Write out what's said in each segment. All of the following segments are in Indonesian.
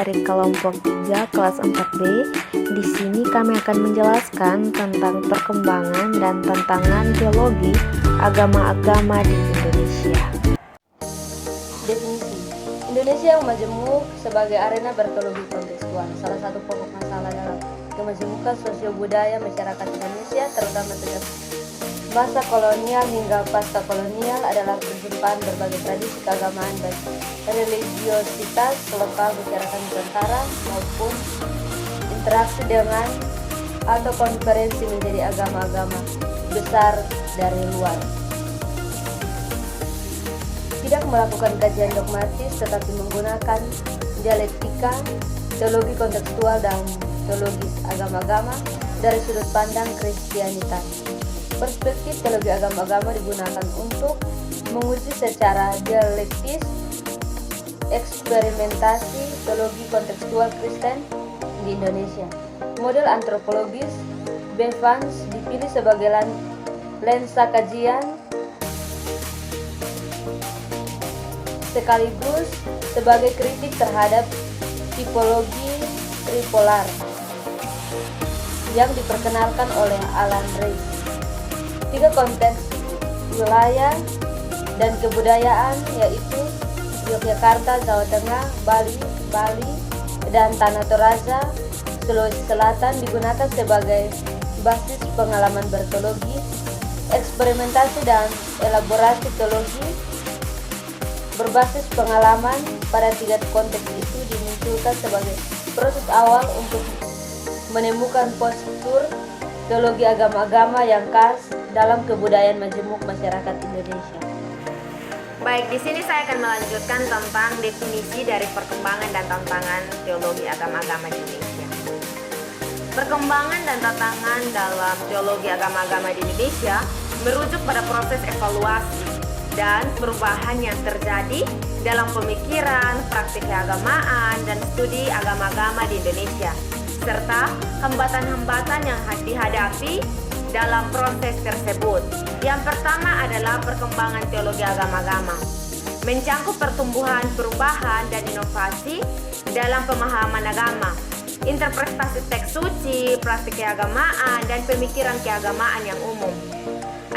dari kelompok 3 kelas 4B. Di sini kami akan menjelaskan tentang perkembangan dan tantangan teologi agama-agama di Indonesia. Definisi: Indonesia yang majemuk sebagai arena berteologi kontekstual. Salah satu pokok masalah dalam kemajemukan sosio-budaya masyarakat Indonesia, terutama sejak masa kolonial hingga pasca kolonial, adalah perjumpaan berbagai tradisi keagamaan dan religiositas lokal masyarakat Nusantara maupun interaksi dengan atau konferensi menjadi agama-agama besar dari luar. Tidak melakukan kajian dogmatis tetapi menggunakan dialektika, teologi kontekstual dan teologis agama-agama dari sudut pandang Kristianitas. Perspektif teologi agama-agama digunakan untuk menguji secara dialektis eksperimentasi teologi kontekstual Kristen di Indonesia. Model antropologis Bevans dipilih sebagai lensa kajian sekaligus sebagai kritik terhadap tipologi tripolar yang diperkenalkan oleh Alan Rees. 3 konteks wilayah dan kebudayaan, yaitu Yogyakarta, Jawa Tengah, Bali, dan Tanah Toraja, Sulawesi Selatan, digunakan sebagai basis pengalaman berteologi, eksperimentasi dan elaborasi teologi berbasis pengalaman. Pada 3 konteks itu dimunculkan sebagai proses awal untuk menemukan postur teologi agama-agama yang khas dalam kebudayaan majemuk masyarakat Indonesia. Baik, di sini saya akan melanjutkan tentang definisi dari perkembangan dan tantangan teologi agama-agama di Indonesia. Perkembangan dan tantangan dalam teologi agama-agama di Indonesia merujuk pada proses evaluasi dan perubahan yang terjadi dalam pemikiran, praktik keagamaan, dan studi agama-agama di Indonesia, serta hambatan-hambatan yang dihadapi dalam proses tersebut. Yang pertama adalah perkembangan teologi agama-agama, mencangkup pertumbuhan, perubahan, dan inovasi dalam pemahaman agama, interpretasi teks suci, praktik keagamaan, dan pemikiran keagamaan yang umum,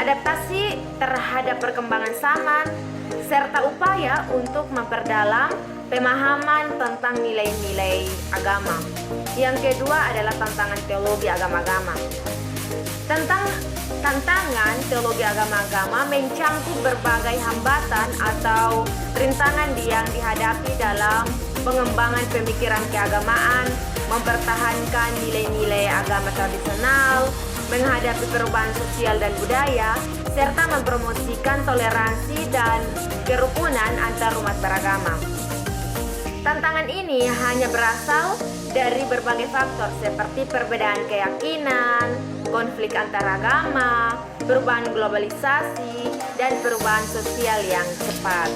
adaptasi terhadap perkembangan zaman, serta upaya untuk memperdalam pemahaman tentang nilai-nilai agama. Yang kedua adalah tantangan teologi agama-agama. Tantangan teologi agama-agama mencangkup berbagai hambatan atau rintangan yang dihadapi dalam pengembangan pemikiran keagamaan, mempertahankan nilai-nilai agama tradisional, menghadapi perubahan sosial dan budaya, serta mempromosikan toleransi dan kerukunan antar umat beragama. Tantangan ini hanya berasal dari berbagai faktor seperti perbedaan keyakinan, konflik antar agama, perubahan globalisasi, dan perubahan sosial yang cepat.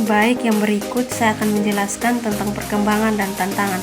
Baik, yang berikut saya akan menjelaskan tentang perkembangan dan tantangan.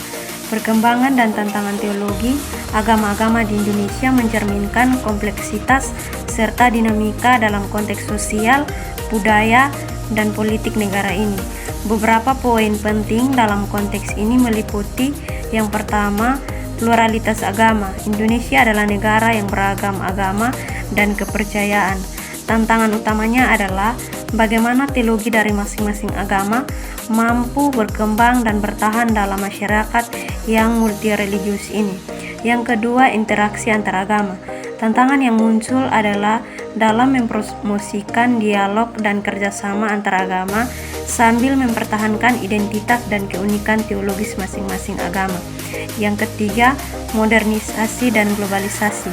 Perkembangan dan tantangan teologi agama-agama di Indonesia mencerminkan kompleksitas serta dinamika dalam konteks sosial, budaya, dan politik negara ini. Beberapa poin penting dalam konteks ini meliputi: yang pertama, pluralitas agama. Indonesia adalah negara yang beragam agama dan kepercayaan. Tantangan utamanya adalah bagaimana teologi dari masing-masing agama mampu berkembang dan bertahan dalam masyarakat yang multireligius ini. Yang kedua, interaksi antar agama. Tantangan yang muncul adalah dalam mempromosikan dialog dan kerjasama antar agama sambil mempertahankan identitas dan keunikan teologis masing-masing agama. Yang ketiga, modernisasi dan globalisasi.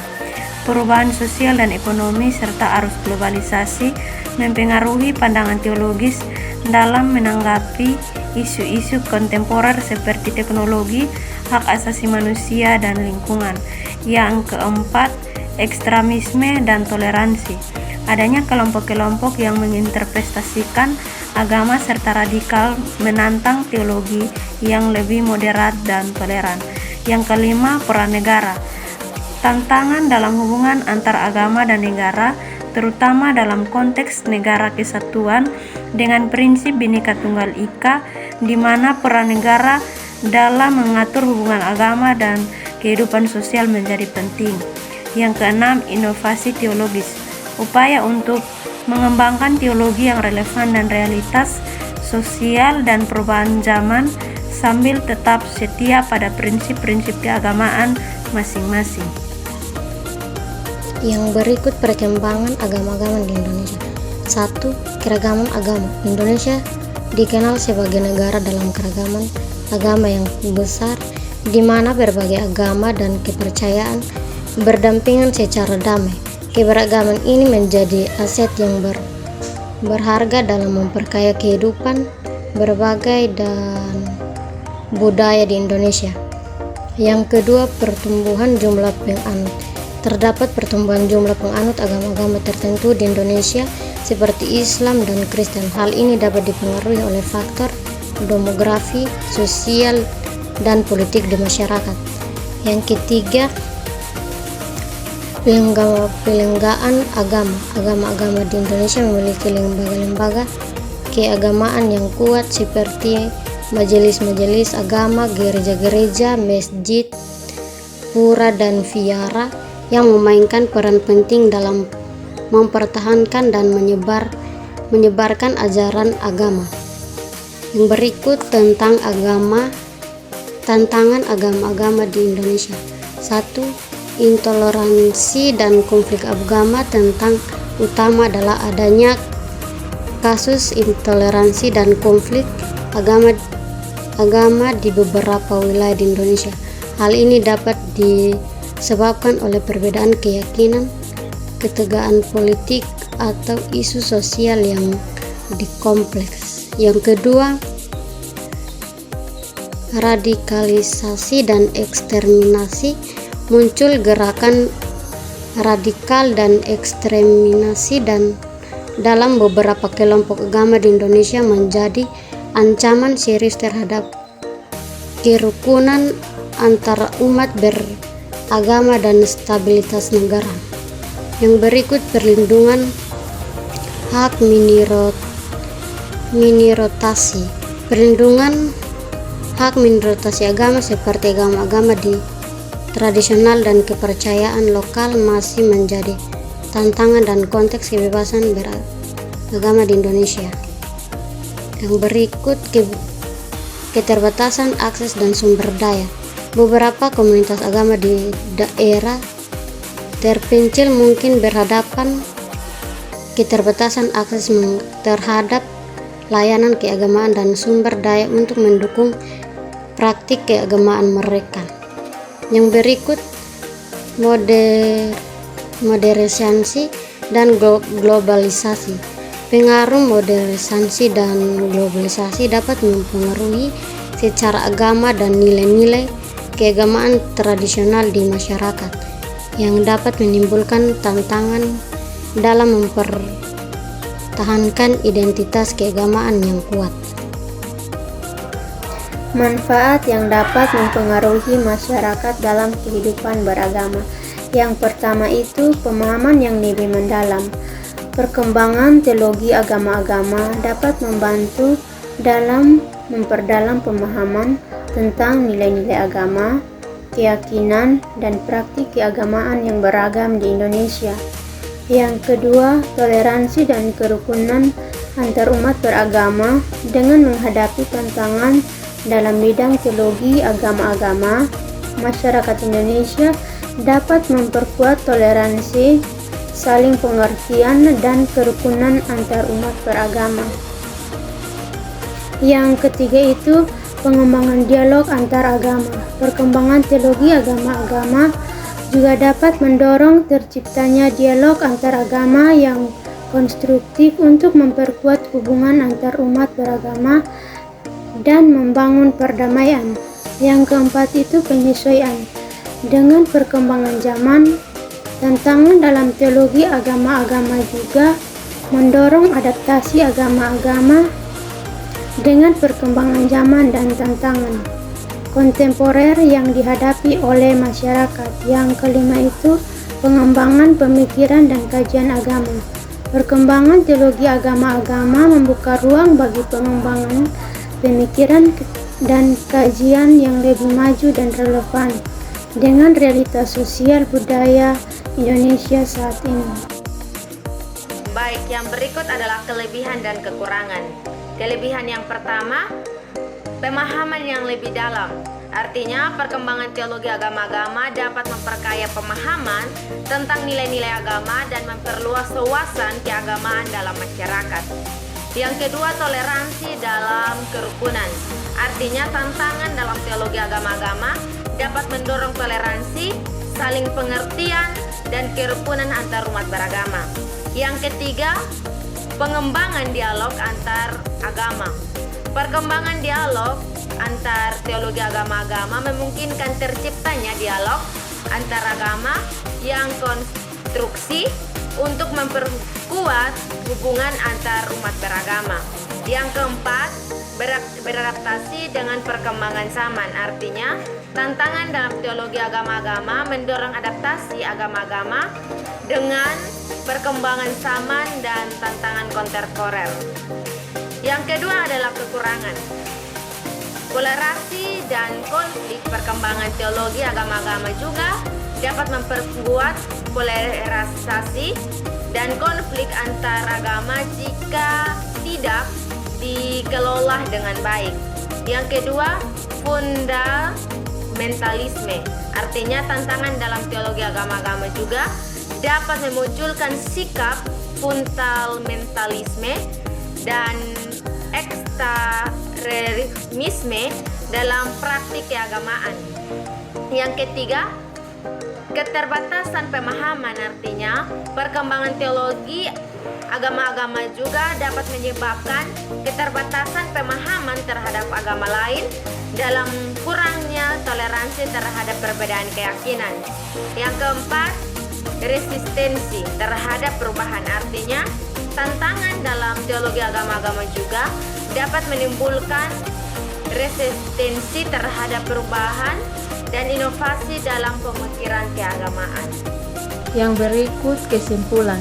Perubahan sosial dan ekonomi serta arus globalisasi mempengaruhi pandangan teologis dalam menanggapi isu-isu kontemporer seperti teknologi, hak asasi manusia, dan lingkungan. Yang keempat, ekstremisme dan toleransi. Adanya kelompok-kelompok yang menginterpretasikan agama serta radikal menantang teologi yang lebih moderat dan toleran. Yang kelima, peran negara. Tantangan dalam hubungan antar agama dan negara terutama dalam konteks negara kesatuan dengan prinsip Bhinneka Tunggal Ika, di mana peran negara dalam mengatur hubungan agama dan kehidupan sosial menjadi penting. Yang keenam, inovasi teologis. Upaya untuk mengembangkan teologi yang relevan dan realitas sosial dan perubahan zaman sambil tetap setia pada prinsip-prinsip keagamaan masing-masing. Yang berikut perkembangan agama-agama di Indonesia. 1. Keragaman agama. Indonesia dikenal sebagai negara dalam keragaman agama yang besar, di mana berbagai agama dan kepercayaan berdampingan secara damai. Keberagaman ini menjadi aset yang berharga dalam memperkaya kehidupan berbagai dan budaya di Indonesia. Yang kedua, pertumbuhan jumlah penganut. Terdapat pertumbuhan jumlah penganut agama-agama tertentu di Indonesia seperti Islam dan Kristen. Hal ini dapat dipengaruhi oleh faktor demografi, sosial, dan politik di masyarakat. Yang ketiga, pelenggaan agama. Agama-agama di Indonesia memiliki lembaga-lembaga keagamaan yang kuat seperti majelis-majelis agama, gereja-gereja, masjid, pura, dan vihara yang memainkan peran penting dalam mempertahankan dan menyebarkan ajaran agama. Yang berikut tentang tantangan agama-agama di Indonesia. 1. Intoleransi dan konflik agama. Tentang utama adalah adanya kasus intoleransi dan konflik agama di beberapa wilayah di Indonesia. Hal ini dapat disebabkan oleh perbedaan keyakinan, ketegangan politik, atau isu sosial yang kompleks. Yang kedua, radikalisasi dan eksterminasi. Muncul gerakan radikal dan eksterminasi dan dalam beberapa kelompok agama di Indonesia menjadi ancaman serius terhadap kerukunan antara umat beragama dan stabilitas negara. Yang berikut perlindungan hak minoritas. Perlindungan hak minoritas agama seperti agama-agama tradisional dan kepercayaan lokal masih menjadi tantangan dan konteks kebebasan beragama di Indonesia. Yang berikut keterbatasan akses dan sumber daya. Beberapa komunitas agama di daerah terpencil mungkin berhadapan keterbatasan akses terhadap layanan keagamaan dan sumber daya untuk mendukung praktik keagamaan mereka. Yang berikut modernisasi dan globalisasi. Pengaruh modernisasi dan globalisasi dapat mempengaruhi secara agama dan nilai-nilai keagamaan tradisional di masyarakat, yang dapat menimbulkan tantangan dalam mempertahankan identitas keagamaan yang kuat. Manfaat yang dapat mempengaruhi masyarakat dalam kehidupan beragama. Yang pertama itu pemahaman yang lebih mendalam. Perkembangan teologi agama-agama dapat membantu dalam memperdalam pemahaman tentang nilai-nilai agama, keyakinan, dan praktik keagamaan yang beragam di Indonesia. Yang kedua, toleransi dan kerukunan antar umat beragama. Dengan menghadapi tantangan dalam bidang teologi agama-agama, masyarakat Indonesia dapat memperkuat toleransi, saling pengertian, dan kerukunan antar umat beragama. Yang ketiga itu pengembangan dialog antar agama. Perkembangan teologi agama-agama juga dapat mendorong terciptanya dialog antar agama yang konstruktif untuk memperkuat hubungan antar umat beragama dan membangun perdamaian. Yang keempat itu penyesuaian. Dengan perkembangan zaman, tantangan dalam teologi agama-agama juga mendorong adaptasi agama-agama dengan perkembangan zaman dan tantangan kontemporer yang dihadapi oleh masyarakat. Yang kelima itu pengembangan pemikiran dan kajian agama. Perkembangan teologi agama-agama membuka ruang bagi pengembangan pemikiran dan kajian yang lebih maju dan relevan dengan realitas sosial budaya Indonesia saat ini. Baik, yang berikut adalah kelebihan dan kekurangan. Kelebihan yang pertama, pemahaman yang lebih dalam. Artinya, perkembangan teologi agama-agama dapat memperkaya pemahaman tentang nilai-nilai agama dan memperluas wawasan keagamaan dalam masyarakat. Yang kedua, toleransi dalam kerukunan. Artinya, tantangan dalam teologi agama-agama dapat mendorong toleransi, saling pengertian, dan kerukunan antar umat beragama. Yang ketiga, pengembangan dialog antar agama. Perkembangan dialog antar teologi agama-agama memungkinkan terciptanya dialog antar agama yang konstruksi untuk memperkuat hubungan antar umat beragama. Yang keempat, beradaptasi dengan perkembangan zaman. Artinya, tantangan dalam teologi agama-agama mendorong adaptasi agama-agama dengan perkembangan zaman dan tantangan kontemporer. Yang kedua adalah kekurangan. Polarisasi dan konflik perkembangan teologi agama-agama juga dapat memperkuat polarisasi dan konflik antar agama jika tidak dikelola dengan baik. Yang kedua, fundamentalisme. Artinya tantangan dalam teologi agama-agama juga dapat memunculkan sikap fundamentalisme dan ekstremisme dalam praktik keagamaan. Yang ketiga, keterbatasan pemahaman. Artinya, perkembangan teologi agama-agama juga dapat menyebabkan keterbatasan pemahaman terhadap agama lain dalam kurangnya toleransi terhadap perbedaan keyakinan. Yang keempat, resistensi terhadap perubahan. Artinya, tantangan dalam teologi agama-agama juga dapat menimbulkan resistensi terhadap perubahan dan inovasi dalam pemikiran keagamaan. Yang berikut kesimpulan.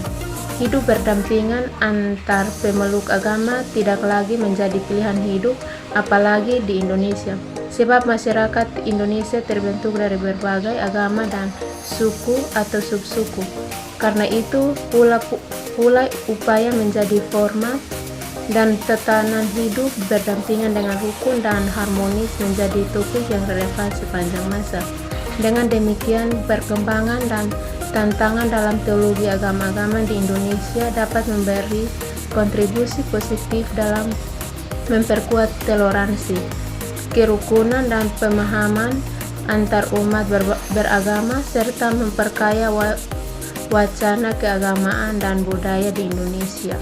Hidup berdampingan antar pemeluk agama tidak lagi menjadi pilihan hidup, apalagi di Indonesia. Sebab masyarakat Indonesia terbentuk dari berbagai agama dan suku atau subsuku. Karena itu pula upaya menjadi format dan tatanan hidup berdampingan dengan rukun dan harmonis menjadi topik yang relevan sepanjang masa. Dengan demikian, perkembangan dan tantangan dalam teologi agama-agama di Indonesia dapat memberi kontribusi positif dalam memperkuat toleransi, kerukunan dan pemahaman antar umat beragama serta memperkaya wacana keagamaan dan budaya di Indonesia.